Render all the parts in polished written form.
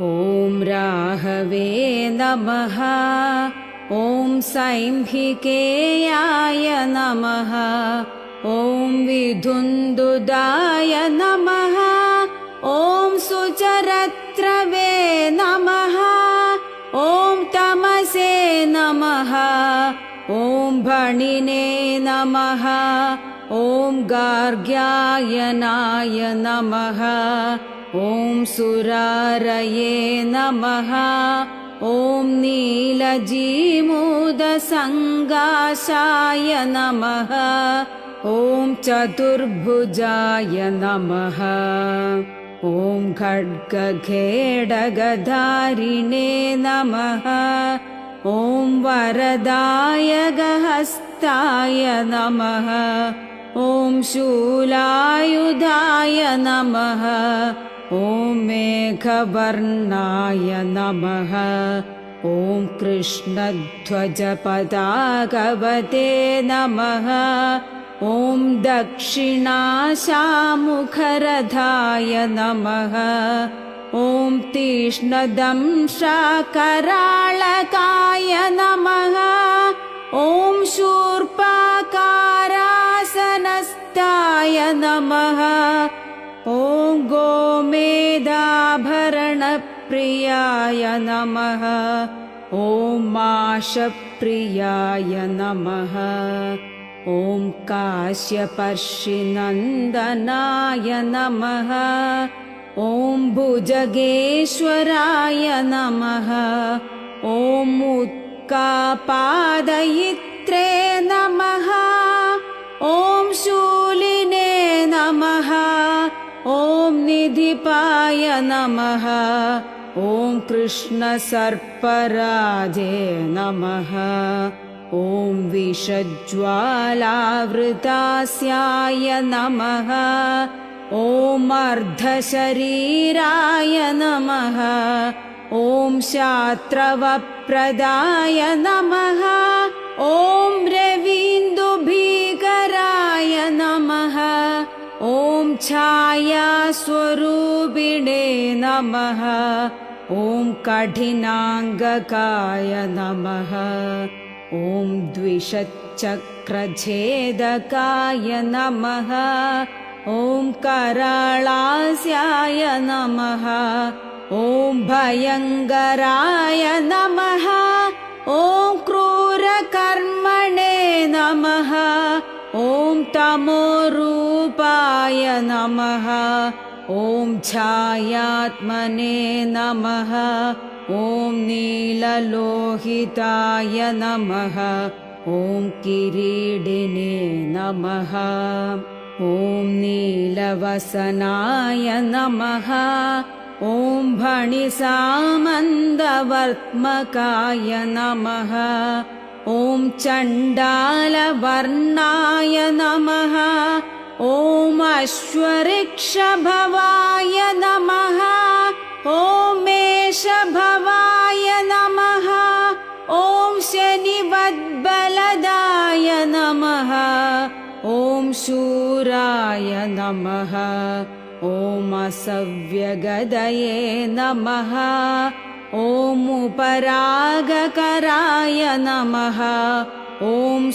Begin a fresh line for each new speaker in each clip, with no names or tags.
ॐ राहवे नमः। ॐ सैंहिकेयाय नमः। ॐ विधुन्दुदाय नमः। ॐ सुचरत्रवे नमः। ॐ तमसे नमः। ॐ भणिने नमः। ॐ गार्ग्यायनाय नमः। ॐ सुरारये नमः। ॐ नीलजीमूदसङ्गाशाय नमः। ॐ चतुर्भुजाय नमः। ॐ खड्गखेडगधारिणे नमः। ॐ वरदायगहस्ताय नमः। ॐ शूलायुधाय नमः। ॐ मेघवर्णाय नमः। ॐ कृष्णध्वजपताकवते नमः। ॐ दक्षिणाशामुखरथाय नमः। ॐ तीक्ष्णदंष्ट्राकराळकाय नमः। ॐ शूर्पाकारासनस्थाय नमः। ॐ गोमेदाभरणप्रियाय नमः। ॐ माषप्रियाय नमः। ॐ काश्यपर्षिनन्दनाय नमः। ॐ भुजगेश्वराय नमः। ॐ उत्कापादयित्रे नमः। ॐ शूलिने नमः। ॐ निधिपाय नमः। ॐ कृष्णसर्पराजे नमः। ॐ विषज्वालावृतास्याय नमः। ॐ अर्धशरीराय नमः। ॐ शात्रवप्रदाय नमः। ॐ रवीन्दुभीकराय नमः। ॐ छायास्वरूपिणे नमः। ॐ कठिनाङ्गकाय नमः। ॐ द्विषच्चक्रछेदकाय नमः। ॐ कराळास्याय नमः। ॐ भयङ्कराय नमः। ॐ क्रूरकर्मणे नमः। ॐ तमोरूपाय नमः। ॐ छायात्मने नमः। ॐ नीललोहिताय नमः। ॐ किरीटिने नमः। ॐ नीलवसनाय नमः। ॐ भणिसामन्दवर्त्मकाय नमः। ॐ चण्डालवर्णाय नमः। ॐ अश्वऋषभवाय नमः। ॐ मेषभवाय नमः। ॐ शनिवद्बलदाय नमः। ॐ शूराय नमः। ॐ असव्यगदये नमः। ॐ उपरागकराय नमः। ॐ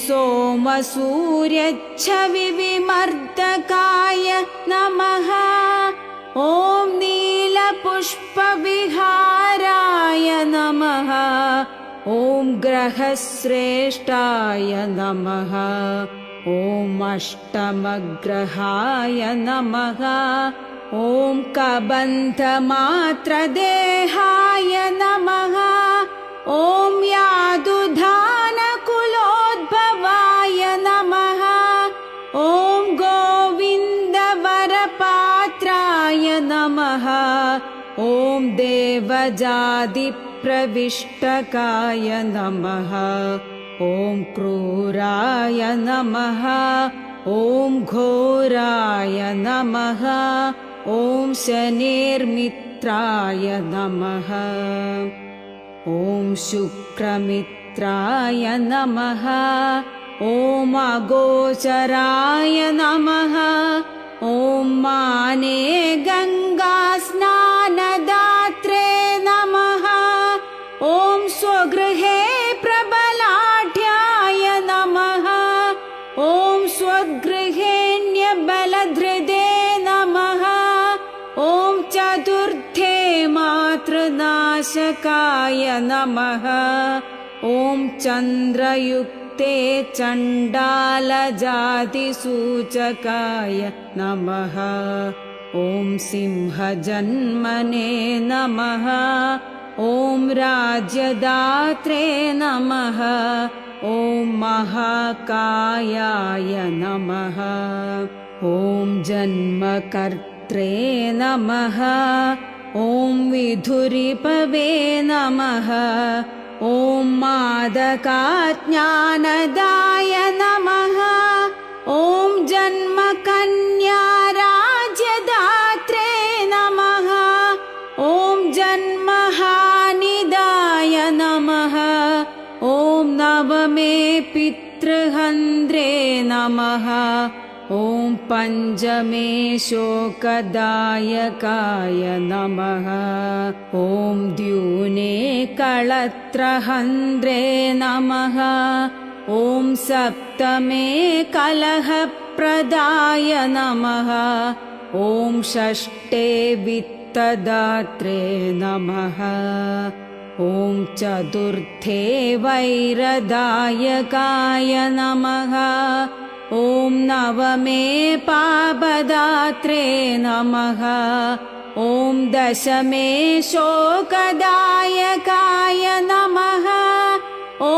सोमसूर्यच्छविविमर्दकाय नमः। ॐ नीलपुष्पविहाराय नमः। ॐ ग्रहश्रेष्ठाय नमः। ॐ अष्टमग्रहाय नमः। ॐ कबन्धमात्रदेहाय नमः। ॐ यादुधानकुलोद्भवाय नमः। ॐ गोविन्दवरपात्राय नमः। ॐ देवजादिप्रविष्टकाय नमः। ॐ क्रूराय नमः। ॐ घोराय नमः। ॐ शनेर्मित्राय नमः। ॐ शुक्रमित्राय नमः। ॐ अगोचराय नमः। ॐ माने गङ्गास्नानदात्रे नाशकाय नमः। ॐ चन्द्रयुक्ते चण्डालजातिसूचकाय नमः। ॐ सिंहजन्मने नमः। ॐ राज्यदात्रे नमः। ॐ महाकायाय नमः। ॐ जन्मकर्त्रे नमः। ॐ विधुरिपवे नमः। ॐ मादकाज्ञानदाय नमः। ॐ जन्मकन्याराज्यदात्रे नमः। ॐ जन्महानिदाय नमः। ॐ नवमे पितृहन्द्रे नमः। ॐ पञ्चमे शोकदायकाय नमः। ॐ द्यूने कळत्रहन्द्रे नमः। ॐ सप्तमे कलहप्रदाय नमः। ॐ षष्ठे वित्तदात्रे नमः। ॐ चतुर्थे वैरदायकाय नमः। ॐ नवमे पापदात्रे नमः। ॐ दशमे शोकदायकाय नमः। ॐ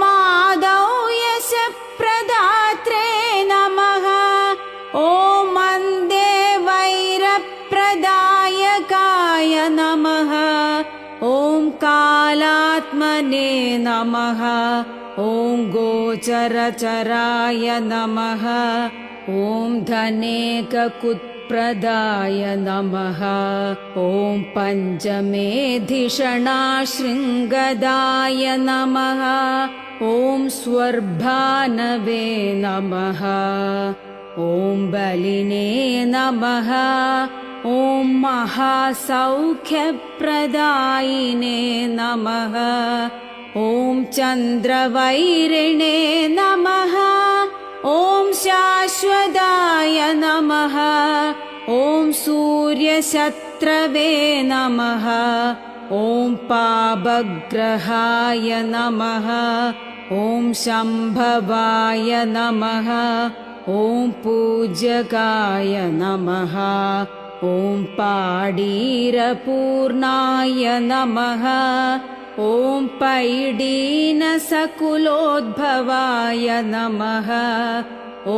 आदौ यशप्रदात्रे नमः। ॐ अन्ते वैरप्रदायकाय नमः। ॐ कालात्मने नमः। ॐ गोचरचराय नमः। ॐ धनेककुत्प्रदाय नमः। ॐ पञ्चमे धिषणाशृङ्गदाय नमः। ॐ स्वर्भानवे नमः। ॐ बलिने नमः। ॐ महासौख्यप्रदायिने नमः। ॐ चन्द्रवैरिणे नमः। ॐ शाश्वताय नमः। ॐ सूर्यशत्रवे नमः। ॐ पापग्रहाय नमः। ॐ शम्भवाय नमः। ॐ पूज्यकाय नमः। ॐ पाडीरपूर्णाय नमः। ॐ पैडीनसकुलोद्भवाय नमः। ॐ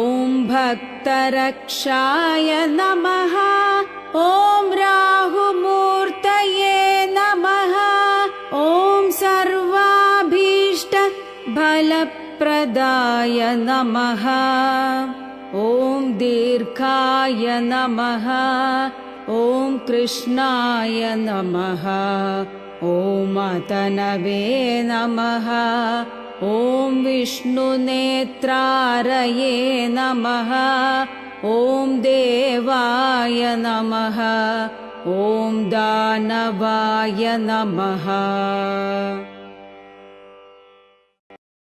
भक्तरक्षाय नमः। ॐ राहुमूर्तये नमः। ॐ सर्वाभीष्टफलप्रदाय नमः। ॐ दीर्घाय नमः। ॐ कृष्णाय नमः। ॐ अतनवे नमः। ॐ विष्णुनेत्रारये नमः। ॐ देवाय नमः। ॐ दानवाय नमः।